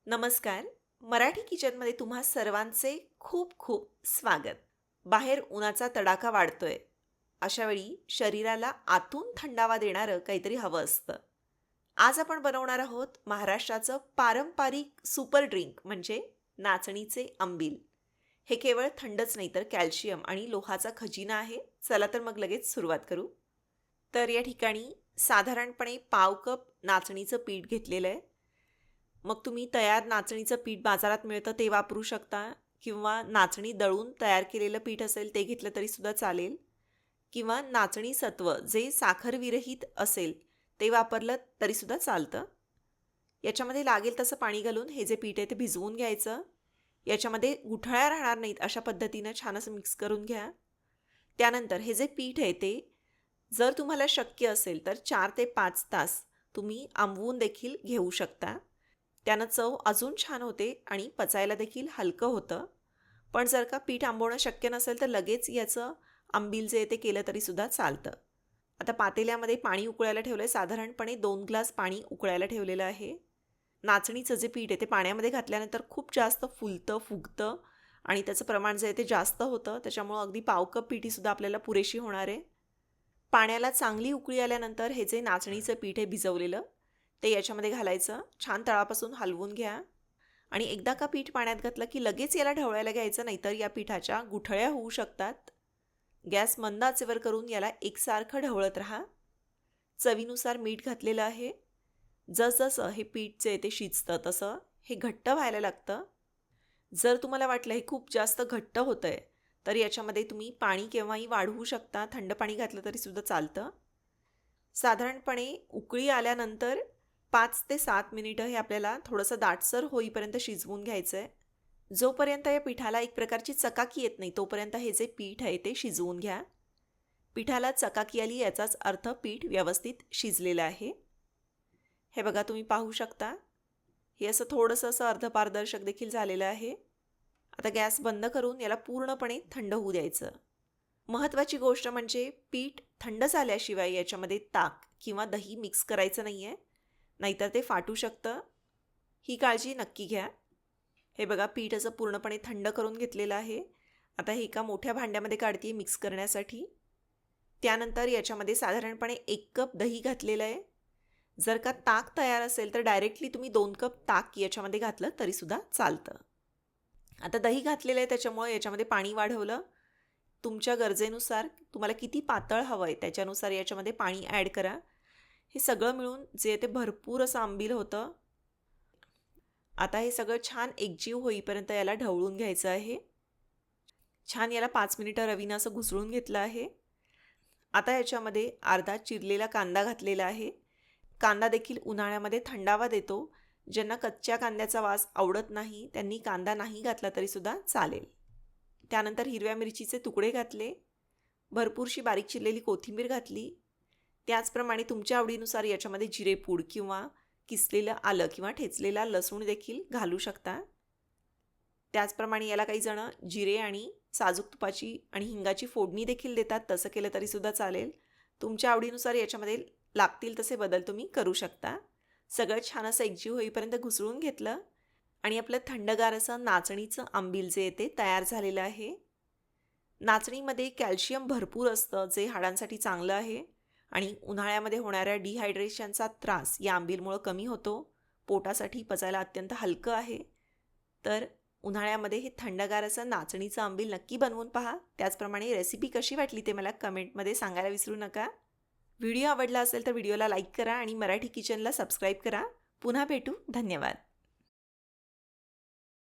नमस्कार. मराठी किचनमध्ये तुम्हा सर्वांचे खूप खूप स्वागत. बाहेर उन्हाचा तडाखा वाढतोय. अशा वेळी शरीराला आतून थंडावा देणारं काहीतरी हवं असतं. आज आपण बनवणार आहोत महाराष्ट्राचं पारंपरिक सुपर ड्रिंक म्हणजे नाचणीचे आंबील. हे केवळ थंडच नाही तर कॅल्शियम आणि लोहाचा खजिना आहे. चला तर मग लगेच सुरुवात करू. तर या ठिकाणी साधारणपणे पाव कप नाचणीचं पीठ घेतलेलं आहे. मग तुम्ही तयार नाचणीचं पीठ बाजारात मिळतं ते वापरू शकता किंवा नाचणी दळून तयार केलेलं पीठ असेल ते घेतलं तरीसुद्धा चालेल किंवा नाचणी सत्व जे साखरविरहित असेल ते वापरलं तरीसुद्धा चालतं. याच्यामध्ये लागेल तसं पाणी घालून हे जे पीठ आहे ते भिजवून घ्यायचं. याच्यामध्ये गुठळ्या राहणार नाहीत अशा पद्धतीनं छान असं मिक्स करून घ्या. त्यानंतर हे जे पीठ आहे ते जर तुम्हाला शक्य असेल तर 4 ते 5 तास तुम्ही आंबवून देखील घेऊ शकता. त्यानं चव अजून छान होते आणि पचायला देखील हलकं होतं. पण जर का पीठ आंबवणं शक्य नसेल तर लगेच याचं आंबील जे आहे ते केलं तरीसुद्धा चालतं. आता पातेल्यामध्ये पाणी उकळायला ठेवलं आहे. साधारणपणे 2 ग्लास पाणी उकळायला ठेवलेलं आहे. नाचणीचं जे पीठ आहे ते पाण्यामध्ये घातल्यानंतर खूप जास्त फुलतं फुगतं आणि त्याचं प्रमाण जे आहे ते जास्त होतं. त्याच्यामुळं अगदी पाव कप पिठीसुद्धा आपल्याला पुरेशी होणार आहे. पाण्याला चांगली उकळी आल्यानंतर हे जे नाचणीचं पीठ आहे भिजवलेलं ते याच्यामध्ये घालायचं. छान तळापासून हलवून घ्या आणि एकदा का पीठ पाण्यात घातलं की लगेच याला ढवळायला घ्यायचं, नाहीतर या पिठाच्या गुठळ्या होऊ शकतात. गॅस मंद आचेवर करून याला एकसारखं ढवळत राहा. चवीनुसार मीठ घातलेलं आहे. जसजसं हे पीठ जे आहे ते शिजतं तसं हे घट्ट व्हायला लागतं. जर तुम्हाला वाटलं हे खूप जास्त घट्ट होतं आहे तर याच्यामध्ये तुम्ही पाणी केव्हाही वाढवू शकता. थंड पाणी घातलं तरीसुद्धा चालतं. साधारणपणे उकळी आल्यानंतर 5 ते 7 मिनिटं हे आपल्याला थोडंसं दाटसर होईपर्यंत शिजवून घ्यायचं आहे. जोपर्यंत या पिठाला एक प्रकारची चकाकी येत नाही तोपर्यंत हे जे पीठ आहे ते शिजवून घ्या. पिठाला चकाकी आली याचाच अर्थ पीठ व्यवस्थित शिजलेलं आहे. हे बघा तुम्ही पाहू शकता. हे असं थोडंसं असं अर्धपारदर्शक देखील झालेलं आहे. आता गॅस बंद करून याला पूर्णपणे थंड होऊ द्यायचं. महत्त्वाची गोष्ट म्हणजे पीठ थंड झाल्याशिवाय याच्यामध्ये ताक किंवा दही मिक्स करायचं नाही आहे, नाहीतर ते फाटू शकतं. ही काळजी नक्की घ्या. हे बघा पीठ असं पूर्णपणे थंड करून घेतलेलं आहे. आता हे एका मोठ्या भांड्यामध्ये काढते मिक्स करण्यासाठी. त्यानंतर याच्यामध्ये साधारणपणे 1 कप दही घातलेलं आहे. जर का ताक तयार असेल तर डायरेक्टली तुम्ही 2 कप ताक याच्यामध्ये घातलं तरीसुद्धा चालतं. आता दही घातलेलं आहे त्याच्यामुळे याच्यामध्ये पाणी वाढवलं. तुमच्या गरजेनुसार तुम्हाला किती पातळ हवं आहे त्याच्यानुसार याच्यामध्ये पाणी ॲड करा. हे सगळं मिळून जे ते भरपूर असं आंबील होतं. आता हे सगळं छान एकजीव होईपर्यंत याला ढवळून घ्यायचं आहे. छान याला 5 मिनिटं रवीनं असं घुसळून घेतलं आहे. आता याच्यामध्ये अर्धा चिरलेला कांदा घातलेला आहे. कांदा देखील उन्हाळ्यामध्ये थंडावा देतो. ज्यांना कच्च्या कांद्याचा वास आवडत नाही त्यांनी कांदा नाही घातला तरीसुद्धा चालेल. त्यानंतर हिरव्या मिरचीचे तुकडे घातले. भरपूरशी बारीक चिरलेली कोथिंबीर घातली. त्याचप्रमाणे तुमच्या आवडीनुसार याच्यामध्ये जिरेपूड किंवा किसलेलं आलं किंवा ठेचलेला लसूण देखील घालू शकता. त्याचप्रमाणे याला काही जण जिरे आणि साजूक तुपाची आणि हिंगाची फोडणी देखील देतात. तसं केलं तरीसुद्धा चालेल. तुमच्या आवडीनुसार याच्यामध्ये लागतील तसे बदल तुम्ही करू शकता. सगळं छान असं एकजीव होईपर्यंत घुसळून घेतलं आणि आपलं थंडगार असं नाचणीचं आंबील जे ते तयार झालेलं आहे. नाचणीमध्ये कॅल्शियम भरपूर असतं जे हाडांसाठी चांगलं आहे आणि उन्हाळ्यामध्ये होणाऱ्या डिहायड्रेशनचा त्रास या आंबीलमुळं कमी होतो. पोटासाठी पचायला अत्यंत हलकं आहे. तर उन्हाळ्यामध्ये हे थंडगार असं नाचणीचं आंबील नक्की बनवून पहा. त्याचप्रमाणे रेसिपी कशी वाटली ते मला कमेंटमध्ये सांगायला विसरू नका. व्हिडिओ आवडला असेल तर व्हिडिओला लाईक करा आणि मराठी किचनला सबस्क्राईब करा. पुन्हा भेटू. धन्यवाद.